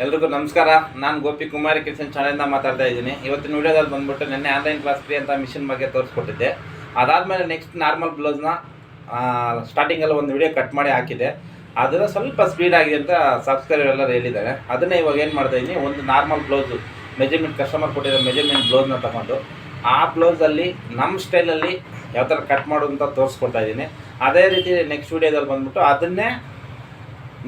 ಎಲ್ರಿಗೂ ನಮಸ್ಕಾರ. ನಾನು ಗೋಪಿ ಕುಮಾರಿ ಕಿಚನ್ ಚಾನಲಿಂದ ಮಾತಾಡ್ತಾ ಇದ್ದೀನಿ. ಇವತ್ತಿನ ವಿಡಿಯೋದಲ್ಲಿ ಬಂದ್ಬಿಟ್ಟು ನೆನ್ನೆ ಆನ್ಲೈನ್ ಕ್ಲಾಸ್ ಫ್ರೀ ಅಂತ ಮಿಷಿನ್ ಬಗ್ಗೆ ತೋರಿಸ್ಕೊಟ್ಟಿದ್ದೆ. ಅದಾದಮೇಲೆ ನೆಕ್ಸ್ಟ್ ನಾರ್ಮಲ್ ಬ್ಲೌಸ್ನ ಸ್ಟಾರ್ಟಿಂಗಲ್ಲಿ ಒಂದು ವಿಡಿಯೋ ಕಟ್ ಮಾಡಿ ಹಾಕಿದೆ. ಅದನ್ನು ಸ್ವಲ್ಪ ಸ್ಪೀಡ್ ಆಗಿದೆ ಅಂತ ಸಬ್ಸ್ಕ್ರೈಬರ್ ಎಲ್ಲರೂ ಹೇಳಿದ್ದಾರೆ. ಅದನ್ನೇ ಇವಾಗ ಏನು ಮಾಡ್ತಾಯಿದ್ದೀನಿ, ಒಂದು ನಾರ್ಮಲ್ ಬ್ಲೌಸು ಮೆಜರ್ಮೆಂಟ್ ಕಸ್ಟಮರ್ ಕೊಟ್ಟಿರೋ ಮೆಜರ್ಮೆಂಟ್ ಬ್ಲೌಸ್ನ ತಗೊಂಡು ಆ ಬ್ಲೌಸಲ್ಲಿ ನಮ್ಮ ಸ್ಟೈಲಲ್ಲಿ ಯಾವ ಥರ ಕಟ್ ಮಾಡೋದು ಅಂತ ತೋರಿಸ್ಕೊಡ್ತಾ ಇದ್ದೀನಿ. ಅದೇ ರೀತಿ ನೆಕ್ಸ್ಟ್ ವಿಡಿಯೋದಲ್ಲಿ ಬಂದ್ಬಿಟ್ಟು ಅದನ್ನೇ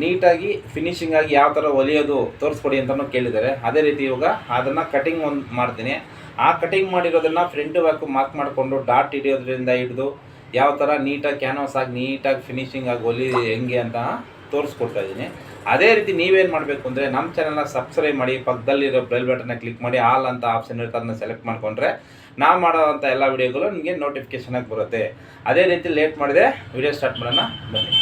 ನೀಟಾಗಿ ಫಿನಿಶಿಂಗ್ ಆಗಿ ಯಾವ ಥರ ಹೊಲಿಯೋದು ತೋರಿಸ್ಕೊಡಿ ಅಂತಲೂ ಕೇಳಿದ್ದಾರೆ. ಅದೇ ರೀತಿ ಇವಾಗ ಅದನ್ನು ಕಟಿಂಗ್ ಒಂದು ಮಾಡ್ತೀನಿ. ಆ ಕಟಿಂಗ್ ಮಾಡಿರೋದನ್ನು ಫ್ರಂಟು ಬ್ಯಾಕು ಮಾರ್ಕ್ ಮಾಡಿಕೊಂಡು ಡಾಟ್ ಹಿಡಿಯೋದ್ರಿಂದ ಹಿಡಿದು ಯಾವ ಥರ ನೀಟಾಗಿ ಕ್ಯಾನ್ವಾಸ್ ಆಗಿ ನೀಟಾಗಿ ಫಿನಿಶಿಂಗ್ ಆಗಿ ಹೊಲಿ ಹೆಂಗೆ ಅಂತ ತೋರಿಸ್ಕೊಡ್ತಾ ಇದ್ದೀನಿ. ಅದೇ ರೀತಿ ನೀವೇನು ಮಾಡಬೇಕು ಅಂದರೆ ನಮ್ಮ ಚಾನಲ್ನ ಸಬ್ಸ್ಕ್ರೈಬ್ ಮಾಡಿ, ಪಕ್ಕದಲ್ಲಿರೋ ಬೆಲ್ ಬಟನ್ನ ಕ್ಲಿಕ್ ಮಾಡಿ, ಆಲ್ ಅಂತ ಆಪ್ಷನ್ ಇರುತ್ತೆ, ಅದನ್ನ ಸೆಲೆಕ್ಟ್ ಮಾಡಿಕೊಂಡ್ರೆ ನಾವು ಮಾಡೋವಂಥ ಎಲ್ಲ ವೀಡಿಯೋಗಳು ನಿಮಗೆ ನೋಟಿಫಿಕೇಷನಾಗಿ ಬರುತ್ತೆ. ಅದೇ ರೀತಿ ಲೇಟ್ ಮಾಡಿದೆ ವಿಡಿಯೋ ಸ್ಟಾರ್ಟ್ ಮಾಡೋಣ ಬನ್ನಿ.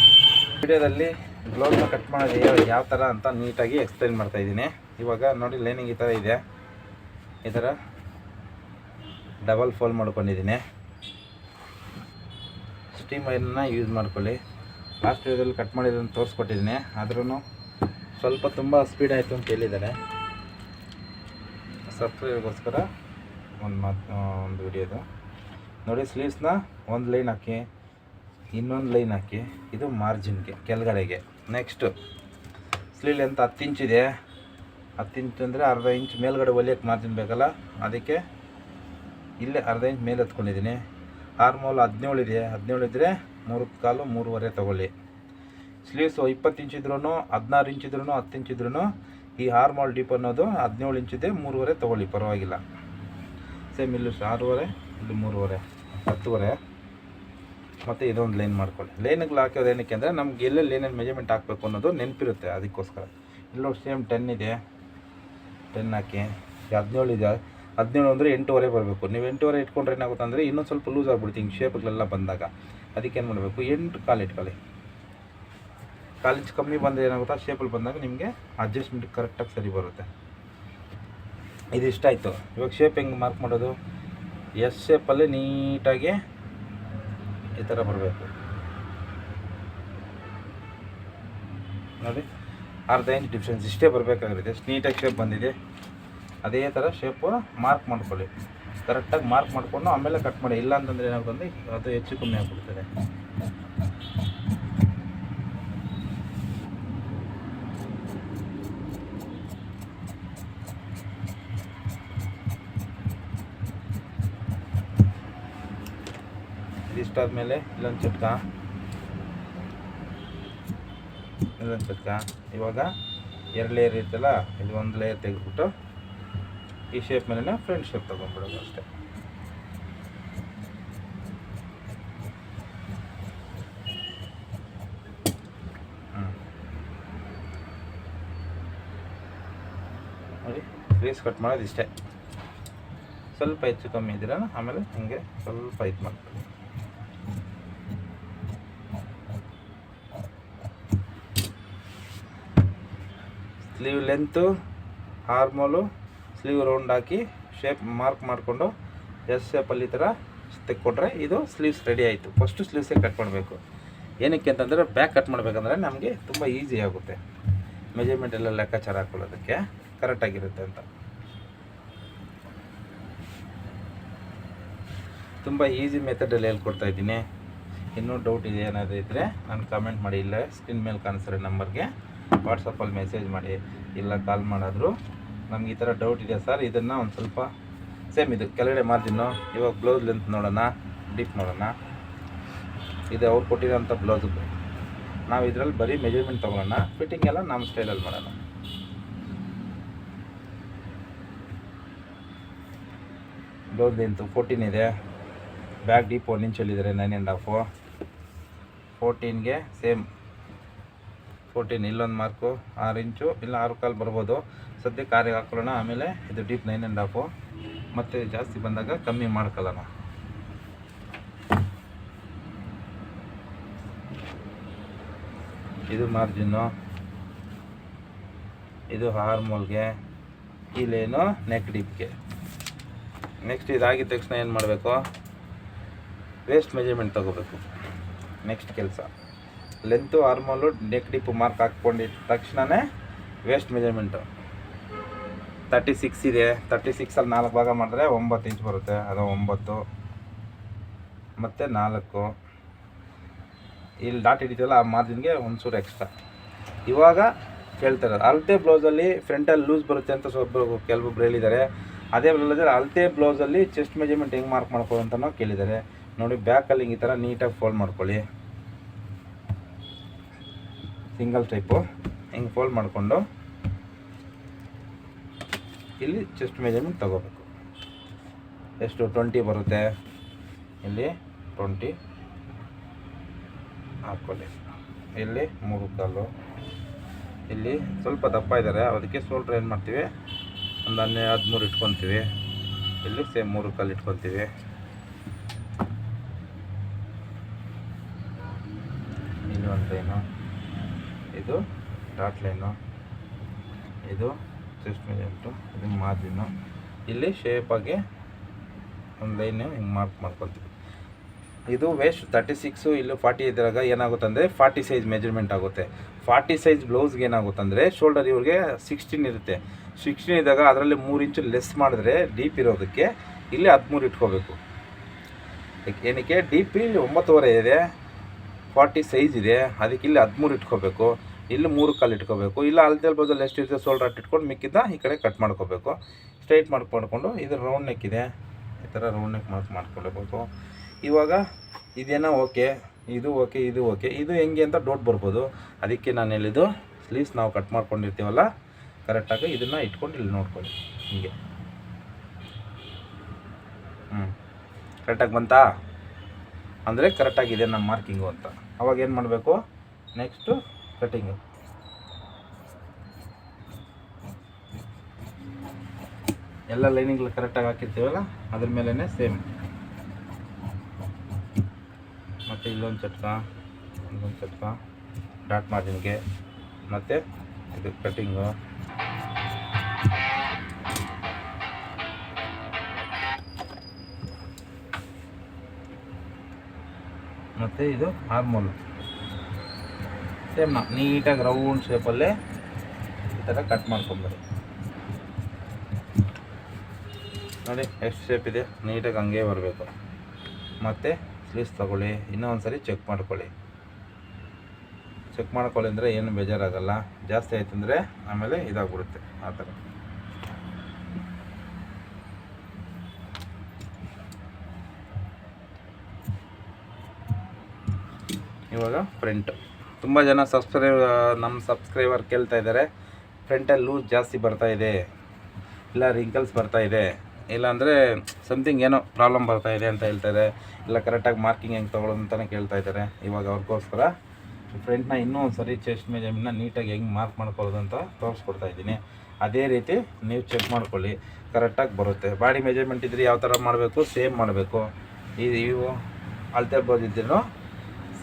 ವಿಡಿಯೋದಲ್ಲಿ ಬ್ಲೌಸ್ನ ಕಟ್ ಮಾಡೋದು ಯಾವ ಥರ ಅಂತ ನೀಟಾಗಿ ಎಕ್ಸ್ಪ್ಲೈನ್ ಮಾಡ್ತಾಯಿದ್ದೀನಿ. ಇವಾಗ ನೋಡಿ, ಲೈನಿಂಗ್ ಈ ಥರ ಇದೆ, ಈ ಥರ ಡಬಲ್ ಫೋಲ್ಡ್ ಮಾಡ್ಕೊಂಡಿದ್ದೀನಿ. ಸ್ಟೀಮ್ ಐರನ್ನ ಯೂಸ್ ಮಾಡ್ಕೊಳ್ಳಿ. ಲಾಸ್ಟ್ ವಿಡಿಯೋದಲ್ಲಿ ಕಟ್ ಮಾಡಿರೋದನ್ನು ತೋರಿಸ್ಕೊಟ್ಟಿದ್ದೀನಿ. ಆದ್ರೂ ಸ್ವಲ್ಪ ತುಂಬ ಸ್ಪೀಡ್ ಆಯಿತು ಅಂತ ಹೇಳಿದ್ದಾರೆ. ಸಬ್ಸ್ಕ್ರೈಬ್ಗೋಸ್ಕರ ಒಂದು ವಿಡಿಯೋದು ನೋಡಿ. ಸ್ಲೀವ್ಸ್ನ ಒಂದು ಲೈನ್ ಹಾಕಿ, ಇನ್ನೊಂದು ಲೈನ್ ಹಾಕಿ, ಇದು ಮಾರ್ಜಿನ್ಗೆ ಕೆಳಗಡೆಗೆ. ನೆಕ್ಸ್ಟು ಸ್ಲೀವ್ ಲೆಂತ್ 10 ಇಂಚಿದೆ. 10 ಇಂಚ್ ಅಂದರೆ ಅರ್ಧ ಇಂಚ್ ಮೇಲ್ಗಡೆ ಹೊಲಿಯೋಕ್ಕೆ ಮಾರ್ಜಿನ್ ಬೇಕಲ್ಲ, ಅದಕ್ಕೆ ಇಲ್ಲೇ ಅರ್ಧ ಇಂಚ್ ಮೇಲೆ ಎತ್ಕೊಂಡಿದ್ದೀನಿ. ಆರ್ಮೋಲ್ 17 ಇದೆ. 17 ಇದ್ದರೆ 3/4 3/2 ತೊಗೊಳ್ಳಿ. ಸ್ಲೀವ್ಸು 20 ಇಂಚ್ ಇದ್ರೂ 16 ಇಂಚ್ ಇದ್ರೂ 10 ಇಂಚ್ ಇದ್ರೂ ಈ ಆರ್ಮೋಲ್ ಡೀಪ್ ಅನ್ನೋದು 17 ಇಂಚಿದೆ, 3/2 ತೊಗೊಳ್ಳಿ, ಪರವಾಗಿಲ್ಲ. ಸೇಮ್ ಇಲ್ಲಿ 6/2, ಇಲ್ಲಿ 3/2, 10/2. ಮತ್ತು ಇದೊಂದು ಲೈನ್ ಮಾಡ್ಕೊಳ್ಳಿ. ಲೈನ್ಗಳು ಹಾಕೋದು ಏನಕ್ಕೆ ಅಂದರೆ ನಮ್ಗೆ ಎಲ್ಲೆಲ್ಲಿ ಏನೇನು ಮೆಜರ್ಮೆಂಟ್ ಹಾಕಬೇಕು ಅನ್ನೋದು ನೆನಪಿರುತ್ತೆ, ಅದಕ್ಕೋಸ್ಕರ. ಇಲ್ಲೋಗಿ ಸೇಮ್ 10 ಇದೆ, 10 ಹಾಕಿ. 17 ಇದೆ, 17 ಅಂದರೆ 8/2 ಬರಬೇಕು. ನೀವು 8/2 ಇಟ್ಕೊಂಡ್ರೆ ಏನಾಗುತ್ತೆ ಅಂದರೆ ಇನ್ನೊಂದು ಸ್ವಲ್ಪ ಲೂಸ್ ಆಗಿಬಿಡ್ತೀವಿ ಹಿಂಗೆ ಶೇಪ್ಗಳೆಲ್ಲ ಬಂದಾಗ. ಅದಕ್ಕೆ ಏನು ಮಾಡಬೇಕು, 8 ಕಾಲು ಇಟ್ಕೊಳ್ಳಿ. 1/4 ಇಂಚ್ ಕಮ್ಮಿ ಬಂದರೆ ಏನಾಗುತ್ತೆ, ಶೇಪಲ್ಲಿ ಬಂದಾಗ ನಿಮಗೆ ಅಡ್ಜಸ್ಟ್ಮೆಂಟ್ ಕರೆಕ್ಟಾಗಿ ಸರಿ ಬರುತ್ತೆ. ಇದು ಇಷ್ಟ ಆಯಿತು. ಇವಾಗ ಶೇಪ್ ಹೆಂಗೆ ಮಾರ್ಕ್ ಮಾಡೋದು, ಎಸ್ ಶೇಪಲ್ಲಿ ನೀಟಾಗಿ ಈ ಥರ ಬರಬೇಕು ನೋಡಿ. ಅರ್ಧ ಇಂಚ್ ಡಿಫ್ರೆನ್ಸ್ ಇಷ್ಟೇ ಬರಬೇಕಾಗಿರುತ್ತೆ. ಎಷ್ಟು ನೀಟಾಗಿ ಶೇಪ್ ಬಂದಿದೆ ಅದೇ ಥರ ಶೇಪು ಮಾರ್ಕ್ ಮಾಡ್ಕೊಳ್ಳಿ. ಕರೆಕ್ಟಾಗಿ ಮಾರ್ಕ್ ಮಾಡಿಕೊಂಡು ಆಮೇಲೆ ಕಟ್ ಮಾಡಿ. ಇಲ್ಲ ಅಂತಂದರೆ ಏನಾಗುತ್ತೆ, ಅದು ಹೆಚ್ಚು ಕಮ್ಮಿ ಆಗಿಬಿಡ್ತದೆ. ಇದಿಷ್ಟಾದಮೇಲೆ ಇಲ್ಲೊಂದು ಚಟ್ಕ, ಇಲ್ಲೊಂದು ಚಟ್ಕ. ಇವಾಗ 2 ಲೇಯರ್ ಇರ್ತಲ್ಲ, ಇದು 1 ಲೇಯರ್ ತೆಗೆದುಬಿಟ್ಟು ಈ ಶೇಪ್ ಮೇಲೆ ಫ್ರಂಟ್ ಶೇಪ್ ತೊಗೊಂಡ್ಬಿಡೋದು ಅಷ್ಟೇ. ನೋಡಿ, ಸ್ಲೀವ್ಸ್ ಕಟ್ ಮಾಡೋದು ಇಷ್ಟೇ. ಸ್ವಲ್ಪ ಹೆಚ್ಚು ಕಮ್ಮಿ ಇದ್ದೀರ ಆಮೇಲೆ ಹಂಗೆ ಸ್ವಲ್ಪ ಇದು ಮಾಡ್ಕೊಳ್ಳಿ. Sleeve length, armhole, sleeve round ಹಾಕಿ ಶೇಪ್ ಮಾರ್ಕ್ ಮಾಡಿಕೊಂಡು ಎಸ್ ಶೇಪಲ್ಲಿ ಈ ಥರ ತೆಕ್ಕೊಟ್ರೆ ಇದು ಸ್ಲೀವ್ಸ್ ರೆಡಿ ಆಯಿತು. ಫಸ್ಟು ಸ್ಲೀವ್ಸೇ ಕಟ್ ಮಾಡಬೇಕು. ಏನಕ್ಕೆ ಅಂತಂದರೆ ಬ್ಯಾಕ್ ಕಟ್ ಮಾಡಬೇಕಂದ್ರೆ ನಮಗೆ ತುಂಬ ಈಸಿ ಆಗುತ್ತೆ. ಮೆಜರ್ಮೆಂಟ್ ಎಲ್ಲ ಲೆಕ್ಕಾಚಾರ ಹಾಕ್ಕೊಳ್ಳೋದಕ್ಕೆ ಕರೆಕ್ಟಾಗಿರುತ್ತೆ ಅಂತ. ತುಂಬ ಈಸಿ ಮೆಥಡಲ್ಲಿ ಹೇಳ್ಕೊಡ್ತಾ ಇದ್ದೀನಿ. ಇನ್ನೂ ಡೌಟ್ ಇದೆ ಏನಾದರೂ ಇದ್ದರೆ ನಾನು ಕಾಮೆಂಟ್ ಮಾಡಿ, ಇಲ್ಲ ಸ್ಕ್ರೀನ್ ಮೇಲೆ ಕಾಣಿಸಿರೋ ನಂಬರ್ಗೆ ವಾಟ್ಸಪ್ಪಲ್ಲಿ ಮೆಸೇಜ್ ಮಾಡಿ, ಇಲ್ಲ ಕಾಲ್ ಮಾಡಿದ್ರು ನಮ್ಗೆ ಈ ಥರ ಡೌಟ್ ಇದೆ ಸರ್, ಇದನ್ನು ಒಂದು ಸ್ವಲ್ಪ ಸೇಮ್ ಇದು ಕೆಳಗಡೆ ಮಾರ್ಜಿನ್ನು. ಇವಾಗ ಬ್ಲೌಸ್ ಲೆಂತ್ ನೋಡೋಣ, ಡೀಪ್ ನೋಡೋಣ. ಇದು ಅವ್ರು ಕೊಟ್ಟಿರೋಂಥ ಬ್ಲೌಸು. ನಾವು ಇದರಲ್ಲಿ ಬರೀ ಮೆಜರ್ಮೆಂಟ್ ತೊಗೊಳ್ಳೋಣ, ಫಿಟ್ಟಿಂಗ್ ಎಲ್ಲ ನಮ್ಮ ಸ್ಟೈಲಲ್ಲಿ ಮಾಡೋಣ. ಬ್ಲೌಸ್ ಲೆಂತು 14 ಇದೆ. Back deep 1 ಇಂಚಲ್ಲಿದ್ದಾರೆ, 9.5. 14ಗೆ ಸೇಮ್ 14 ಇಲ್ಲೊಂದು ಮಾರ್ಕು 6 ಇಂಚು ಇಲ್ಲ 6.25 ಬರ್ಬೋದು. ಸದ್ಯಕ್ಕೆ 6ಗೆ ಹಾಕೊಳ್ಳೋಣ. ಆಮೇಲೆ ಇದು ಡೀಪ್ 9.5, ಮತ್ತು ಜಾಸ್ತಿ ಬಂದಾಗ ಕಮ್ಮಿ ಮಾಡ್ಕೊಳ್ಳೋಣ. ಇದು ಮಾರ್ಜಿನ್ನು, ಇದು ಆರ್ಮೋಲ್ಗೆ, ಈ ಲೈನು ನೆಕ್ ಡೀಪ್ಗೆ. ನೆಕ್ಸ್ಟ್ ಇದಾಗಿದ್ದ ತಕ್ಷಣ ಏನು ಮಾಡಬೇಕು, ವೇಸ್ಟ್ ಮೆಜರ್ಮೆಂಟ್ ತೊಗೋಬೇಕು. ನೆಕ್ಸ್ಟ್ ಕೆಲಸ length armhole neck deep mark ಹಾಕ್ಕೊಂಡಿದ್ದ ತಕ್ಷಣವೇ ವೇಸ್ಟ್ ಮೆಜರ್ಮೆಂಟು 36 ಇದೆ. 36ಅಲ್ಲಿ 4 ಭಾಗ ಮಾಡಿದ್ರೆ 9 ಇಂಚ್ ಬರುತ್ತೆ. ಅದು 9 ಮತ್ತು 4 ಇಲ್ಲಿ ಡಾಟ್ ಹಿಡಿತಲ್ಲ, ಆ ಮಾರ್ಜಿನ್ಗೆ ಒಂಚೂರು ಎಕ್ಸ್ಟ್ರಾ. ಇವಾಗ ಕೇಳ್ತಾರೆ ಅಳತೆ ಬ್ಲೌಸಲ್ಲಿ ಫ್ರಂಟಲ್ಲಿ ಲೂಸ್ ಬರುತ್ತೆ ಅಂತ ಕೆಲವೊಬ್ರು ಹೇಳಿದ್ದಾರೆ. ಅದೇ ಬ್ಲೌಸಲ್ಲಿ ಅಳತೆ ಬ್ಲೌಸಲ್ಲಿ ಚೆಸ್ಟ್ ಮೆಜರ್ಮೆಂಟ್ ಹೆಂಗೆ ಮಾರ್ಕ್ ಮಾಡ್ಕೊಳ್ಳೋ ಅಂತಲೂ ಕೇಳಿದ್ದಾರೆ. ನೋಡಿ, ಬ್ಯಾಕಲ್ಲಿ ಈ ಥರ ನೀಟಾಗಿ ಫೋಲ್ಡ್ ಮಾಡ್ಕೊಳ್ಳಿ. ಸಿಂಗಲ್ ಟೈಪು ಹಿಂಗೆ ಫೋಲ್ಡ್ ಮಾಡಿಕೊಂಡು ಇಲ್ಲಿ ಚೆಸ್ಟ್ ಮೆಜರ್ಮೆಂಟ್ ತಗೋಬೇಕು. ಎಷ್ಟು 20 ಬರುತ್ತೆ. ಇಲ್ಲಿ 20 ಹಾಕ್ಕೊಳ್ಳಿ. ಇಲ್ಲಿ 3 ಕಾಲು. ಇಲ್ಲಿ ಸ್ವಲ್ಪ ದಪ್ಪ ಇದ್ದಾರೆ, ಅದಕ್ಕೆ ಶೋಲ್ಡ್ರ್ ಏನು ಮಾಡ್ತೀವಿ, ಒಂದು 13 ಇಟ್ಕೊತೀವಿ. ಇಲ್ಲಿ ಸೇಮ್ 3 ಕಾಲು ಇಟ್ಕೊತೀವಿ. ಇಲ್ಲಿ ಒಂದು ಲೈನು, ಇದು ಡಾಟ್ ಲೈನು, ಇದು ಚೆಸ್ಟ್ ಮೆಜರ್ಮೆಂಟು, ಇದು ಮಾರ್ಜಿನ್ನು. ಇಲ್ಲಿ ಶೇಪಾಗಿ ಒಂದು ಲೈನು ಹಿಂಗೆ ಮಾರ್ಕ್ ಮಾಡ್ಕೊತೀವಿ. ಇದು ವೇಸ್ಟ್ 36, ಇಲ್ಲಿ 40 ಇದ್ದಾಗ ಏನಾಗುತ್ತೆ ಅಂದರೆ 40 ಸೈಜ್ ಮೆಜರ್ಮೆಂಟ್ ಆಗುತ್ತೆ. 40 ಸೈಜ್ ಬ್ಲೌಸ್ಗೆ ಏನಾಗುತ್ತೆ ಅಂದರೆ ಶೋಲ್ಡರ್ ಇವ್ರಿಗೆ 16 ಇರುತ್ತೆ. 16 ಇದ್ದಾಗ ಅದರಲ್ಲಿ 3 ಇಂಚು ಲೆಸ್ ಮಾಡಿದ್ರೆ ಡೀಪ್ ಇರೋದಕ್ಕೆ ಇಲ್ಲಿ 13 ಇಟ್ಕೋಬೇಕು. ಏನಕ್ಕೆ ಡೀಪ್ ಇಲ್ಲಿ 9.5 ಇದೆ, 40 ಸೈಜ್ ಇದೆ, ಅದಕ್ಕೆ ಇಲ್ಲಿ 13 ಇಟ್ಕೋಬೇಕು. ಇಲ್ಲಿ 3 ಕಾಲು ಇಟ್ಕೋಬೇಕು. ಇಲ್ಲ ಅಳತೆ ಬ್ಲೌಸಲ್ಲಿ ಎಷ್ಟು ಇರುತ್ತೆ ಶೋಲ್ಡರ್ ಅಟ್ಟು ಇಟ್ಕೊಂಡು ಮಿಕ್ಕಿದ್ದ ಈ ಕಡೆ ಕಟ್ ಮಾಡ್ಕೋಬೇಕು. ಸ್ಟ್ರೈಟ್ ಮಾಡ್ಕೊಂಡು ಇದು ರೌಂಡ್ ನೆಕ್ ಇದೆ, ಈ ಥರ ರೌಂಡ್ ನೆಕ್ ಮಾಡ್ಕೊಳ್ಬೇಕು. ಇವಾಗ ಇದೇನೋ ಓಕೆ, ಇದು ಓಕೆ, ಇದು ಓಕೆ. ಇದು ಹೆಂಗೆ ಅಂತ ಡೌಟ್ ಬರ್ಬೋದು. ಅದಕ್ಕೆ ನಾನು ಹೇಳಿದ್ದು ಸ್ಲೀವ್ಸ್ ನಾವು ಕಟ್ ಮಾಡ್ಕೊಂಡಿರ್ತೀವಲ್ಲ ಕರೆಕ್ಟಾಗಿ ಇದನ್ನು ಇಟ್ಕೊಂಡು ಇಲ್ಲಿ ನೋಡ್ಕೊಳ್ಳಿ. ಹೀಗೆ ಕರೆಕ್ಟಾಗಿ ಬಂತಾ ಅಂದರೆ ಕರೆಕ್ಟಾಗಿದೆ ನಮ್ಮ ಮಾರ್ಕಿಂಗು ಅಂತ. ಅವಾಗ ಏನು ಮಾಡಬೇಕು, ನೆಕ್ಸ್ಟು ಕಟ್ಟಿಂಗು. ಎಲ್ಲ ಲೈನಿಂಗ್ಗಳು ಕರೆಕ್ಟಾಗಿ ಹಾಕಿರ್ತೀವಲ್ಲ ಅದ್ರ ಮೇಲೇ ಸೇಮ್. ಮತ್ತು ಇಲ್ಲೊಂದು ಚಟ್ಕ, ಇಲ್ಲೊಂದು ಚಟ್ಕ ಡಾಟ್ ಮಾರ್ಜಿನ್ಗೆ, ಮತ್ತು ಇದು ಕಟ್ಟಿಂಗು. ಮತ್ತು ಇದು ಆರ್ಮೋಲ್ ಸೇಮ್ ನೀಟಾಗಿ ರೌಂಡ್ ಶೇಪಲ್ಲೇ ಈ ಥರ ಕಟ್ ಮಾಡ್ಕೊಂಬರಿ. ನೋಡಿ ಎಷ್ಟು ಶೇಪ್ ಇದೆ, ನೀಟಾಗಿ ಹಂಗೆ ಬರಬೇಕು. ಮತ್ತು ಸ್ಲೀವ್ಸ್ ತೊಗೊಳ್ಳಿ, ಇನ್ನೊಂದು ಸರಿ ಚೆಕ್ ಮಾಡ್ಕೊಳ್ಳಿ. ಚೆಕ್ ಮಾಡ್ಕೊಳ್ಳಿ ಅಂದರೆ ಏನು ಬೇಜಾರಾಗಲ್ಲ. ಜಾಸ್ತಿ ಆಯ್ತು ಅಂದರೆ ಆಮೇಲೆ ಇದಾಗ್ಬಿಡುತ್ತೆ ಆ ಥರ. ಇವಾಗ ಫ್ರಂಟ್ ತುಂಬ ಜನ ನಮ್ಮ ಸಬ್ಸ್ಕ್ರೈಬರ್ ಕೇಳ್ತಾ ಇದ್ದಾರೆ, ಫ್ರಂಟಲ್ಲಿ ಲೂಸ್ ಜಾಸ್ತಿ ಬರ್ತಾ ಇದೆ, ಇಲ್ಲ ರಿಂಕಲ್ಸ್ ಬರ್ತಾ ಇದೆ, ಇಲ್ಲಾಂದರೆ ಸಮಥಿಂಗ್ ಏನೋ ಪ್ರಾಬ್ಲಮ್ ಬರ್ತಾ ಇದೆ ಅಂತ ಹೇಳ್ತಾರೆ. ಇಲ್ಲ ಕರೆಕ್ಟಾಗಿ ಮಾರ್ಕಿಂಗ್ ಹೆಂಗೆ ತೊಗೊಳ್ಳೋದು ಅಂತಲೇ ಕೇಳ್ತಾ ಇದ್ದಾರೆ. ಇವಾಗ ಅವ್ರಿಗೋಸ್ಕರ ಫ್ರಂಟ್ನ ಇನ್ನೂ ಒಂದು ಸರಿ ಚೆಸ್ಟ್ ಮೆಜರ್ಮೆಂಟ್ನ ನೀಟಾಗಿ ಹೆಂಗೆ ಮಾರ್ಕ್ ಮಾಡ್ಕೊಳ್ಳೋದು ಅಂತ ತೋರಿಸ್ಕೊಡ್ತಾ ಇದ್ದೀನಿ. ಅದೇ ರೀತಿ ನೀವು ಚೆಕ್ ಮಾಡ್ಕೊಳ್ಳಿ, ಕರೆಕ್ಟಾಗಿ ಬರುತ್ತೆ. ಬಾಡಿ ಮೆಜರ್ಮೆಂಟ್ ಇದ್ದರೆ ಯಾವ ಥರ ಮಾಡಬೇಕು ಸೇಮ್ ಮಾಡಬೇಕು. ಇವು ಅಳತೆ ಬ್ಲೌಸ್ ಇದ್ರೂ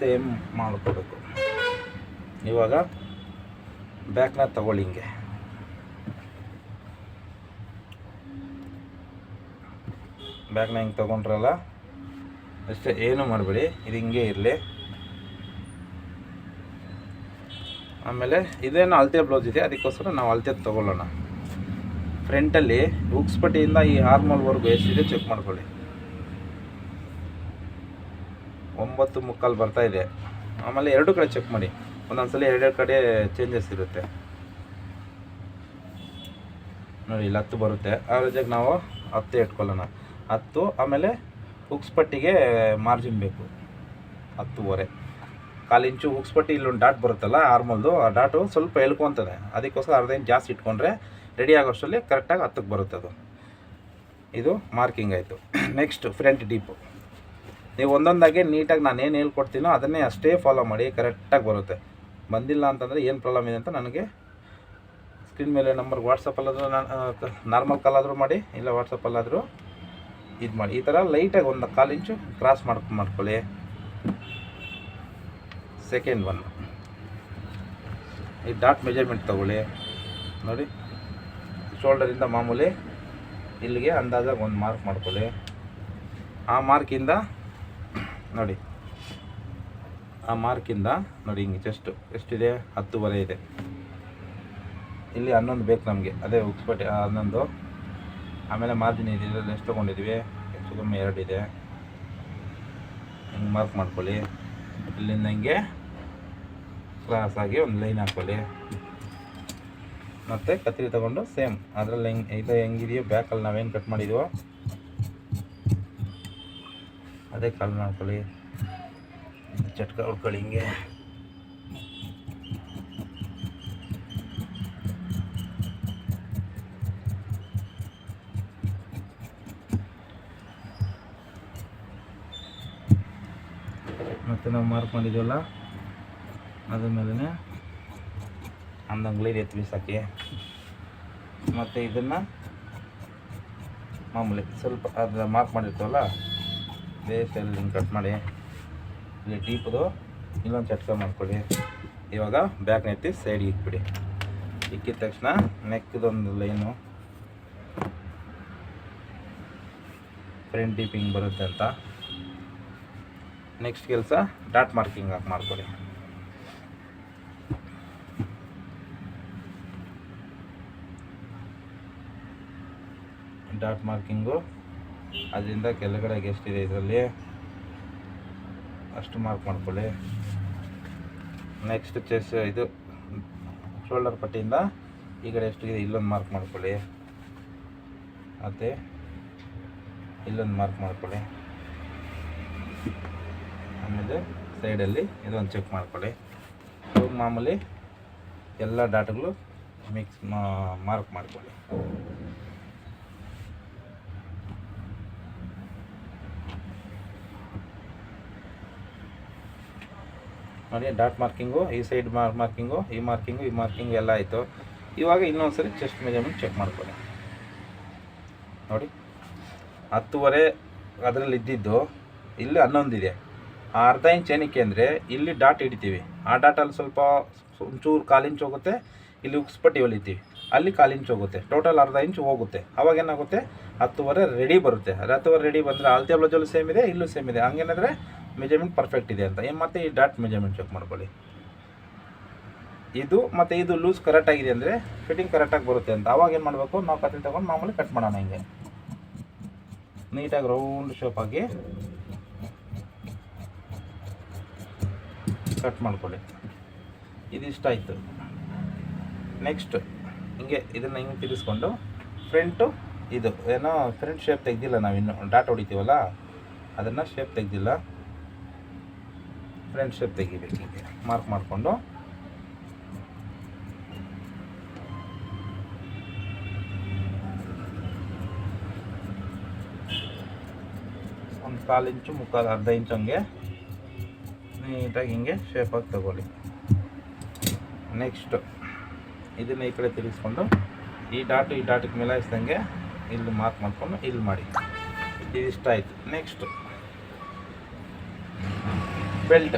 ಸೇಮ್ ಮಾಡ್ಕೋಬೇಕು. ಇವಾಗ ಬ್ಯಾಕ್ನ ತಗೊಳ್ಳಿ. ಹಿಂಗೆ ಬ್ಯಾಗ್ನ ಹಿಂಗೆ ತೊಗೊಂಡ್ರಲ್ಲ ಅಷ್ಟೇ, ಏನೂ ಮಾಡಬೇಡಿ, ಇದು ಹಿಂಗೆ ಇರಲಿ. ಆಮೇಲೆ ಇದೇನು ಅಳತೆ ಬ್ಲೌಸ್ ಇದೆ, ಅದಕ್ಕೋಸ್ಕರ ನಾವು ಅಳತೆ ತೊಗೊಳ್ಳೋಣ. ಫ್ರಂಟಲ್ಲಿ ಹುಕ್ಸ್ ಪಟ್ಟಿಯಿಂದ ಈ ಆರ್ಮೋಲ್ವರೆಗೂ ಎಷ್ಟಿದೆ ಚೆಕ್ ಮಾಡ್ಕೊಳ್ಳಿ. 9.75 ಬರ್ತಾ ಇದೆ. ಆಮೇಲೆ 2 ಕಡೆ ಚೆಕ್ ಮಾಡಿ, ಒಂದೊಂದ್ಸಲ 2 ಕಡೆ ಚೇಂಜಸ್ ಇರುತ್ತೆ. ನೋಡಿ ಇಲ್ಲಿ 10 ಬರುತ್ತೆ. ಆವರೇಜಾಗಿ ನಾವು 10 ಇಟ್ಕೊಳ್ಳೋಣ. 10. ಆಮೇಲೆ ಹುಕ್ಸ್ ಪಟ್ಟಿಗೆ ಮಾರ್ಜಿನ್ ಬೇಕು 10.5. 1/4 ಇಂಚು ಹುಕ್ಸ್ ಪಟ್ಟಿ ಇಲ್ಲೊಂದು ಡಾಟ್ ಬರುತ್ತಲ್ಲ ಆರ್ಮಲ್ದು, ಆ ಡಾಟು ಸ್ವಲ್ಪ ಎಳ್ಕೊತದೆ. ಅದಕ್ಕೋಸ್ಕರ ಅರ್ಧ ಇಂಚ್ ಜಾಸ್ತಿ ಇಟ್ಕೊಂಡ್ರೆ ರೆಡಿ ಆಗೋಷ್ಟರಲ್ಲಿ ಕರೆಕ್ಟಾಗಿ 10ಕ್ಕೆ ಬರುತ್ತೆ ಅದು. ಇದು ಮಾರ್ಕಿಂಗ್ ಆಯಿತು. Next front deep. ನೀವು ಒಂದೊಂದಾಗೆ ನೀಟಾಗಿ ನಾನು ಏನು ಹೇಳ್ಕೊಡ್ತೀನೋ ಅದನ್ನೇ ಅಷ್ಟೇ ಫಾಲೋ ಮಾಡಿ, ಕರೆಕ್ಟಾಗಿ ಬರುತ್ತೆ. ಬಂದಿಲ್ಲ ಅಂತಂದರೆ ಏನು ಪ್ರಾಬ್ಲಮ್ ಇದೆ ಅಂತ ನನಗೆ ಸ್ಕ್ರೀನ್ ಮೇಲೆ ನಂಬರ್ಗೆ ವಾಟ್ಸಪ್ಪಲ್ಲಾದರೂ ನಾರ್ಮಲ್ ಕಾಲಾದರೂ ಮಾಡಿ, ಇಲ್ಲ ವಾಟ್ಸಪ್ಪಲ್ಲಾದರೂ ಇದು ಮಾಡಿ. ಈ ಥರ ಲೈಟಾಗಿ 1/4 ಇಂಚು ಕ್ರಾಸ್ ಮಾಡ್ಕೊಳ್ಳಿ. ಸೆಕೆಂಡ್ ಒನ್ ಈ ಡಾಟ್ ಮೆಜರ್ಮೆಂಟ್ ತೊಗೊಳ್ಳಿ. ನೋಡಿ ಶೋಲ್ಡರಿಂದ ಮಾಮೂಲಿ ಇಲ್ಲಿಗೆ ಅಂದಾಜಾಗಿ ಒಂದು ಮಾರ್ಕ್ ಮಾಡ್ಕೊಳ್ಳಿ. ಆ ಮಾರ್ಕಿಂದ ನೋಡಿ, ಆ ಮಾರ್ಕಿಂದ ನೋಡಿ ಹಿಂಗೆ ಚೆಸ್ಟು ಎಷ್ಟಿದೆ 10.5 ಇದೆ. ಇಲ್ಲಿ 11 ಬೇಕು ನಮಗೆ, ಅದೇ ಉಕ್ಸ್ಪಟ್ಟಿ 11. ಆಮೇಲೆ ಮಾರ್ಜಿನ್ ಇದೆ, ಇದರಲ್ಲಿ ಎಷ್ಟು ತೊಗೊಂಡಿದ್ವಿ, ಹೆಚ್ಚು ಕಮ್ಮಿ 2 ಇದೆ. ಹಿಂಗೆ ಮಾರ್ಕ್ ಮಾಡ್ಕೊಳ್ಳಿ. ಇಲ್ಲಿಂದ ಹಿಂಗೆ ಕ್ರಾಸಾಗಿ ಒಂದು ಲೈನ್ ಹಾಕ್ಕೊಳ್ಳಿ. ಮತ್ತು ಕತ್ರಿ ತೊಗೊಂಡು ಸೇಮ್ ಅದರಲ್ಲಿ ಇದು ಹೆಂಗಿದೆಯೋ ಬ್ಯಾಕಲ್ಲಿ ನಾವೇನು ಕಟ್ ಮಾಡಿದ್ವೋ ಅದೇ ಕಾಲ್ ಮಾಡ್ಕೊಳ್ಳಿ. ಚಟ್ಕ ಹೊಡ್ಕೊಳ್ಳಿ ಹಿಂಗೆ. ಮತ್ತು ನಾವು ಮಾರ್ಕ್ ಮಾಡಿದ್ವಲ್ಲ ಅದ್ರ ಮೇಲೆ ಅಂದಂಗ್ಲೈದು ಎತ್ತು ಬೀಸಾಕಿ. ಮತ್ತು ಇದನ್ನು ಮಾಮೂಲಿ ಸ್ವಲ್ಪ ಅದು ಮಾರ್ಕ್ ಮಾಡಿರ್ತೀವಲ್ಲ ಅದೇ ಸ್ಟೈಲ್ ಹಿಂಗೆ ಕಟ್ ಮಾಡಿ ಇಲ್ಲಿ ಟೀಪದು ಇಲ್ಲೊಂದು ಚಟ್ಕ ಮಾಡ್ಕೊಳ್ಳಿ. ಇವಾಗ ಬ್ಯಾಕ್ನ ಎತ್ತಿ ಸೈಡ್ಗೆ ಇಕ್ಬಿಡಿ. ಇಕ್ಕಿದ ತಕ್ಷಣ ನೆಕ್ದೊಂದು ಲೈನು ಫ್ರಂಟ್ ಡೀಪಿಂಗ್ ಬರುತ್ತೆ ಅಂತ. ನೆಕ್ಸ್ಟ್ ಕೆಲಸ ಡಾಟ್ ಮಾರ್ಕಿಂಗ್ ಹಾಕಿ ಮಾಡ್ಕೊಳ್ಳಿ. ಡಾಟ್ ಮಾರ್ಕಿಂಗು ಅದರಿಂದ ಕೆಳಗಡೆಗೆ ಎಷ್ಟಿದೆ ಇದರಲ್ಲಿ ಅಷ್ಟು ಮಾರ್ಕ್ ಮಾಡ್ಕೊಳ್ಳಿ. ನೆಕ್ಸ್ಟ್ ಚೆಸ್ಟ್ ಇದು ಶೋಲ್ಡರ್ ಪಟ್ಟಿಯಿಂದ ಈ ಕಡೆ ಎಷ್ಟಿದೆ ಇಲ್ಲೊಂದು ಮಾರ್ಕ್ ಮಾಡ್ಕೊಳ್ಳಿ. ಮತ್ತು ಇಲ್ಲೊಂದು ಮಾರ್ಕ್ ಮಾಡ್ಕೊಳ್ಳಿ. ಆಮೇಲೆ ಸೈಡಲ್ಲಿ ಇದೊಂದು ಚೆಕ್ ಮಾಡ್ಕೊಳ್ಳಿ. ಹೋಗಿ ಮಾಮೂಲಿ ಎಲ್ಲ ಡಾಟ್ಗಳು ಮಿಕ್ಸ್ ಮಾರ್ಕ್ ಮಾಡ್ಕೊಳ್ಳಿ. ನೋಡಿ ಡಾಟ್ ಮಾರ್ಕಿಂಗು ಈ ಸೈಡ್ ಮಾರ್ಕಿಂಗು ಈ ಮಾರ್ಕಿಂಗು ಎಲ್ಲ ಆಯಿತು. ಇವಾಗ ಇನ್ನೊಂದು ಸರಿ ಚೆಸ್ಟ್ ಮೆಜರ್ಮೆಂಟ್ ಚೆಕ್ ಮಾಡ್ಕೊಳ್ಳಿ. ನೋಡಿ 10.5 ಅದರಲ್ಲಿ ಇದ್ದಿದ್ದು ಇಲ್ಲಿ 11 ಇದೆ. ಆ ಅರ್ಧ ಇಂಚ್ ಏನಕ್ಕೆ ಅಂದರೆ ಇಲ್ಲಿ ಡಾಟ್ ಹಿಡಿತೀವಿ, ಆ ಡಾಟಲ್ಲಿ ಸ್ವಲ್ಪ ಒಂಚೂರು 1/4 ಇಂಚ್ ಹೋಗುತ್ತೆ. ಇಲ್ಲಿ ಉಕ್ಸ್ಪಟ್ಟಿ ಹೊಲಿತೀವಿ, ಅಲ್ಲಿ 1/4 ಇಂಚ್ ಹೋಗುತ್ತೆ. ಟೋಟಲ್ ಅರ್ಧ ಇಂಚ್ ಹೋಗುತ್ತೆ. ಅವಾಗ ಏನಾಗುತ್ತೆ 10.5 ರೆಡಿ ಬರುತ್ತೆ. 10.5 ರೆಡಿ ಬಂದರೆ ಅಳತೆ ಬ್ಲೌಸಲ್ಲೂ ಸೇಮ್ ಇದೆ, ಇಲ್ಲೂ ಸೇಮ್ ಇದೆ. ಹಂಗೇನಾದರೆ ಮೆಜರ್ಮೆಂಟ್ ಪರ್ಫೆಕ್ಟ್ ಇದೆ ಅಂತ. ಏನು ಮತ್ತೆ ಈ ಡಾಟ್ ಮೆಜರ್ಮೆಂಟ್ ಚೆಕ್ ಮಾಡ್ಕೊಳ್ಳಿ. ಇದು ಮತ್ತು ಇದು ಲೂಸ್ ಕರೆಕ್ಟಾಗಿದೆ ಅಂದರೆ ಫಿಟ್ಟಿಂಗ್ ಕರೆಕ್ಟಾಗಿ ಬರುತ್ತೆ ಅಂತ. ಅವಾಗ ಏನು ಮಾಡಬೇಕು, ನಾವು ಕತ್ತಿ ತೊಗೊಂಡು ಮಾಮೂಲಿ ಕಟ್ ಮಾಡೋಣ. ಹಿಂಗೆ ನೀಟಾಗಿ ರೌಂಡ್ ಶೇಪ್ ಆಗಿ ಕಟ್ ಮಾಡ್ಕೊಳ್ಳಿ. ಇದಿಷ್ಟ ಆಯಿತು. ನೆಕ್ಸ್ಟ್ ಹಿಂಗೆ ಇದನ್ನು ಹಿಂಗೆ ತಿರ್ಸ್ಕೊಂಡು ಫ್ರಂಟು ಇದು ಏನೋ ಫ್ರಂಟ್ ಶೇಪ್ ತೆಗ್ದಿಲ್ಲ, ನಾವಿನ್ನು ಡಾಟ್ ಹೊಡಿತೀವಲ್ಲ ಅದನ್ನು ಶೇಪ್ ತೆಗ್ದಿಲ್ಲ. ಫ್ರಂಟ್ ಶೇಪ್ ತೆಗಿಬೇಕು. ಹೀಗೆ ಮಾರ್ಕ್ ಮಾಡಿಕೊಂಡು ಒಂದು 1/4 ಇಂಚು ಅರ್ಧ ಇಂಚು ಹಂಗೆ ನೀಟಾಗಿ ಹಿಂಗೆ ಶೇಪಾಗಿ ತಗೊಳ್ಳಿ. ನೆಕ್ಸ್ಟು ಇದನ್ನು ಈ ಕಡೆ ತಿರುಗಿಸ್ಕೊಂಡು ಈ ಡಾಟಿಗೆ ಮಿಲಾಯಿಸ್ದಂಗೆ ಇಲ್ಲಿ ಮಾರ್ಕ್ ಮಾಡಿಕೊಂಡು ಇಲ್ಲಿ ಮಾಡಿ. ಇದಿಷ್ಟ ಆಯಿತು. Next belt.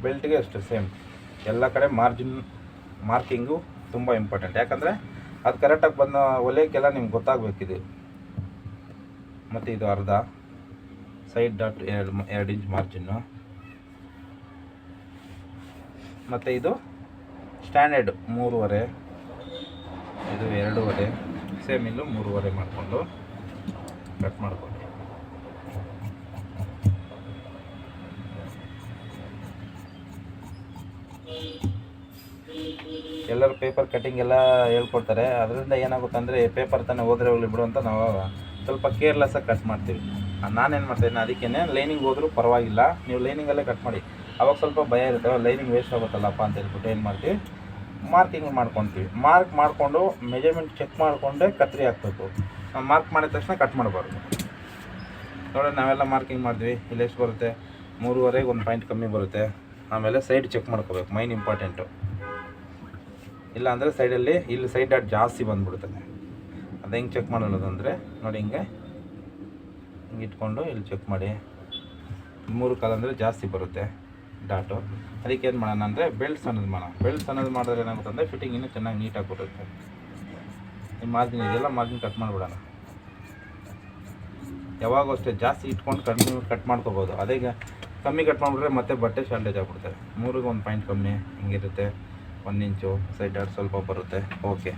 ಬೆಲ್ಟ್ಗೆ ಅಷ್ಟೇ ಸೇಮ್ ಎಲ್ಲ ಕಡೆ ಮಾರ್ಕಿಂಗು ತುಂಬ ಇಂಪಾರ್ಟೆಂಟ್. ಯಾಕಂದರೆ ಅದು ಕರೆಕ್ಟಾಗಿ ಬಂದ ಹೊಲಿಯೋಕ್ಕೆಲ್ಲ ನಿಮ್ಗೆ ಗೊತ್ತಾಗಬೇಕಿದೆ. ಮತ್ತು ಇದು ಅರ್ಧ ಸೈಡ್ ಡಾಟ್ 2 ಇಂಚ್ ಮಾರ್ಜಿನ್ನು. ಮತ್ತು ಇದು ಸ್ಟ್ಯಾಂಡರ್ಡ್ 3.5, ಇದು 2.5, ಸೇಮ್ ಇಲ್ಲೂ 3.5 ಮಾಡಿಕೊಂಡು ಕಟ್ ಮಾಡ್ಕೊಂಡು ಎಲ್ಲರೂ ಪೇಪರ್ ಕಟ್ಟಿಂಗ್ ಎಲ್ಲ ಹೇಳ್ಕೊಡ್ತಾರೆ. ಅದರಿಂದ ಏನಾಗುತ್ತೆ ಅಂದರೆ ಪೇಪರ್ ತಾನೇ ಹೋದರೆ ಹೋಗಲಿ ಬಿಡು ಅಂತ ನಾವು ಸ್ವಲ್ಪ ಕೇರ್ಲೆಸ್ಸಾಗಿ ಕಟ್ ಮಾಡ್ತೀವಿ. ನಾನೇನು ಮಾಡ್ತೀನಿ, ಅದಕ್ಕೇ ಲೈನಿಂಗ್ ಹೋದರೂ ಪರವಾಗಿಲ್ಲ, ನೀವು ಲೈನಿಂಗಲ್ಲೇ ಕಟ್ ಮಾಡಿ. ಅವಾಗ ಸ್ವಲ್ಪ ಭಯ ಇರುತ್ತೆ, ಲೈನಿಂಗ್ ವೇಸ್ಟ್ ಆಗುತ್ತಲ್ಲಪ್ಪ ಅಂತ ಹೇಳ್ಬಿಟ್ಟು ಏನು ಮಾಡ್ತೀವಿ, ಮಾರ್ಕಿಂಗ್ ಮಾಡ್ಕೊತೀವಿ. ಮಾರ್ಕ್ ಮಾಡಿಕೊಂಡು ಮೆಜರ್ಮೆಂಟ್ ಚೆಕ್ ಮಾಡಿಕೊಂಡೆ ಕತ್ರಿ ಹಾಕಬೇಕು. ಮಾರ್ಕ್ ಮಾಡಿದ ತಕ್ಷಣ ಕಟ್ ಮಾಡಬಾರ್ದು. ನೋಡಿ ನಾವೆಲ್ಲ ಮಾರ್ಕಿಂಗ್ ಮಾಡಿದ್ವಿ. ಇಲ್ಲಿ ಎಷ್ಟು ಬರುತ್ತೆ, 3.5ಗೆ 1 ಪಾಯಿಂಟ್ ಕಮ್ಮಿ ಬರುತ್ತೆ. ಆಮೇಲೆ ಸೈಡ್ ಚೆಕ್ ಮಾಡ್ಕೋಬೇಕು, ಮೈನ್ ಇಂಪಾರ್ಟೆಂಟು. ಇಲ್ಲ ಅಂದರೆ ಸೈಡಲ್ಲಿ ಇಲ್ಲಿ ಸೈಡ್ ಡಾಟ್ ಜಾಸ್ತಿ ಬಂದುಬಿಡ್ತದೆ. ಅದು ಹೆಂಗೆ ಚೆಕ್ ಮಾಡೋದು ಅಂದರೆ ನೋಡಿ ಹಿಂಗೆ ಇಟ್ಕೊಂಡು ಇಲ್ಲಿ ಚೆಕ್ ಮಾಡಿ. 3 ಕಾಲು ಅಂದರೆ ಜಾಸ್ತಿ ಬರುತ್ತೆ ಡಾಟು. ಅದಕ್ಕೆ ಏನು ಮಾಡೋಣ ಅಂದರೆ ಬೆಲ್ಟ್ಸ್ ಅನ್ನೋದು ಮಾಡೋಣ. ಬೆಲ್ಟ್ಸ್ ಅನ್ನೋದು ಮಾಡಿದ್ರೆ ಏನಾಗುತ್ತೆ ಅಂದರೆ ಫಿಟ್ಟಿಂಗ್ ಇನ್ನೂ ಚೆನ್ನಾಗಿ ನೀಟಾಗಿ ಬರುತ್ತೆ. ಈ ಮಾರ್ಜಿನ್ ಇದೆಲ್ಲ ಮಾರ್ಜಿನ್ ಕಟ್ ಮಾಡಿಬಿಡೋಣ. ಯಾವಾಗೂ ಅಷ್ಟೇ ಜಾಸ್ತಿ ಇಟ್ಕೊಂಡು ಕಟ್ ಮಾಡ್ಕೋಬೋದು. ಅದೇ ಈಗ ಕಮ್ಮಿ ಕಟ್ ಮಾಡಿಬಿಟ್ರೆ ಮತ್ತೆ ಬಟ್ಟೆ ಶಾರ್ಟೇಜ್ ಆಗ್ಬಿಡ್ತವೆ. 3ಗೆ 1 ಪಾಯಿಂಟ್ ಕಮ್ಮಿ ಹಿಂಗಿರುತ್ತೆ, 1 ಇಂಚು ಸೈಡ್ ಡಾಟ್ ಸ್ವಲ್ಪ ಬರುತ್ತೆ. ಓಕೆ,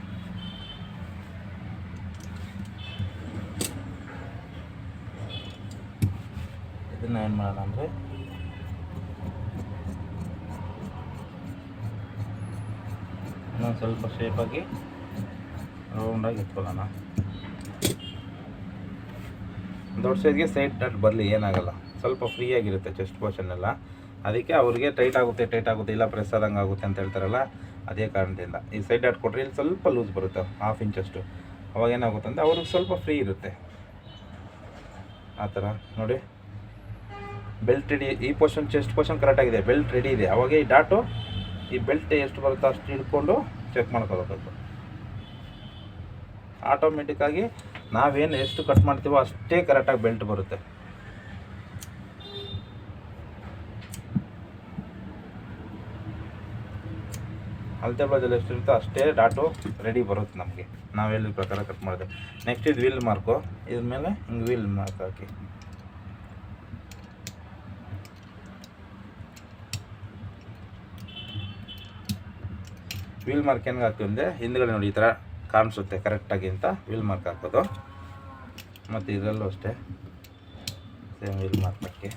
ಇದನ್ನು ಏನು ಮಾಡೋಣ ಅಂದರೆ ಇನ್ನೊಂದು ಸ್ವಲ್ಪ ಶೇಪಾಗಿ ರೌಂಡಾಗಿ ಇಟ್ಕೊಳ್ಳೋಣ. ದೊಡ್ಡ ಸೈಜ್ಗೆ ಸೈಡ್ ಡಾಟ್ ಬರಲಿ, ಏನಾಗಲ್ಲ, ಸ್ವಲ್ಪ ಫ್ರೀಯಾಗಿರುತ್ತೆ ಚೆಸ್ಟ್ ಪೋರ್ಷನ್ ಎಲ್ಲ. ಅದಕ್ಕೆ ಅವ್ರಿಗೆ ಟೈಟ್ ಆಗುತ್ತೆ ಇಲ್ಲ ಪ್ರೆಸ್ ಆದಂಗೆ ಆಗುತ್ತೆ ಅಂತ ಹೇಳ್ತಾರಲ್ಲ, ಅದೇ ಕಾರಣದಿಂದ ಈ ಸೈಡ್ ಡಾಟ್ ಕೊಟ್ಟರೆ ಇಲ್ಲಿ ಸ್ವಲ್ಪ ಲೂಸ್ ಬರುತ್ತೆ, 1/2 ಇಂಚಷ್ಟು. ಅವಾಗ ಏನಾಗುತ್ತೆ ಅಂದರೆ ಅವ್ರಿಗೆ ಸ್ವಲ್ಪ ಫ್ರೀ ಇರುತ್ತೆ. ಆ ಥರ ನೋಡಿ, ಬೆಲ್ಟ್ ರೆಡಿ, ಈ ಪೋರ್ಷನ್ ಚೆಸ್ಟ್ ಪೋರ್ಷನ್ ಕರೆಕ್ಟಾಗಿದೆ, ಬೆಲ್ಟ್ ರೆಡಿ ಇದೆ. ಅವಾಗ ಈ ಡಾಟು ಈ ಬೆಲ್ಟ್ ಎಷ್ಟು ಬರುತ್ತೋ ಅಷ್ಟು ಹಿಡ್ಕೊಂಡು ಚೆಕ್ ಮಾಡ್ಕೋಬೇಕು. ಆಟೋಮೆಟಿಕ್ಕಾಗಿ ನಾವೇನು ಎಷ್ಟು ಕಟ್ ಮಾಡ್ತೀವೋ ಅಷ್ಟೇ ಕರೆಕ್ಟಾಗಿ ಬೆಲ್ಟ್ ಬರುತ್ತೆ. ಅಳತೆ ಬ್ಲೌಸಲ್ಲಿ ಎಷ್ಟಿರುತ್ತೋ ಅಷ್ಟೇ ಡಾಟು ರೆಡಿ ಬರುತ್ತೆ ನಮಗೆ, ನಾವು ಹೇಳಿದ ಪ್ರಕಾರ ಕಟ್ ಮಾಡಿದೆ. ನೆಕ್ಸ್ಟ್ ಇದು ವೀಲ್ ಮಾರ್ಕು, ಇದ್ರ ಮೇಲೆ ಹಿಂಗೆ ವೀಲ್ ಮಾರ್ಕ್ ಹಾಕಿ ವೀಲ್ ಮಾರ್ಕ್ ಹೆಂಗೆ ಹಾಕ್ತೀವಿ ಅಂದರೆ ಹಿಂದ್ಗಡೆ ನೋಡಿ ಈ ಥರ ಕಾಣಿಸುತ್ತೆ ಕರೆಕ್ಟಾಗಿ ಅಂತ ವೀಲ್ ಮಾರ್ಕ್ ಹಾಕೋದು. ಮತ್ತು ಇದರಲ್ಲೂ ಅಷ್ಟೇ ಸೇಮ್ ವೀಲ್ ಮಾರ್ಕ್ ಹಾಕಿ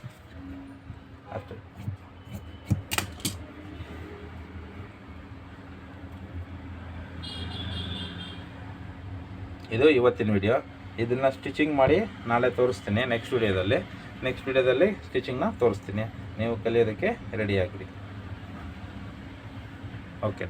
ಅಷ್ಟೇ. ಇದು ಇವತ್ತಿನ ವಿಡಿಯೋ. ಇದನ್ನು ಸ್ಟಿಚಿಂಗ್ ಮಾಡಿ ನಾಳೆ ತೋರಿಸ್ತೀನಿ ನೆಕ್ಸ್ಟ್ ವಿಡಿಯೋದಲ್ಲಿ ಸ್ಟಿಚಿಂಗ್ನ ತೋರಿಸ್ತೀನಿ. ನೀವು ಕಲಿಯೋದಕ್ಕೆ ರೆಡಿ ಆಗಿರಿ. ಓಕೆ.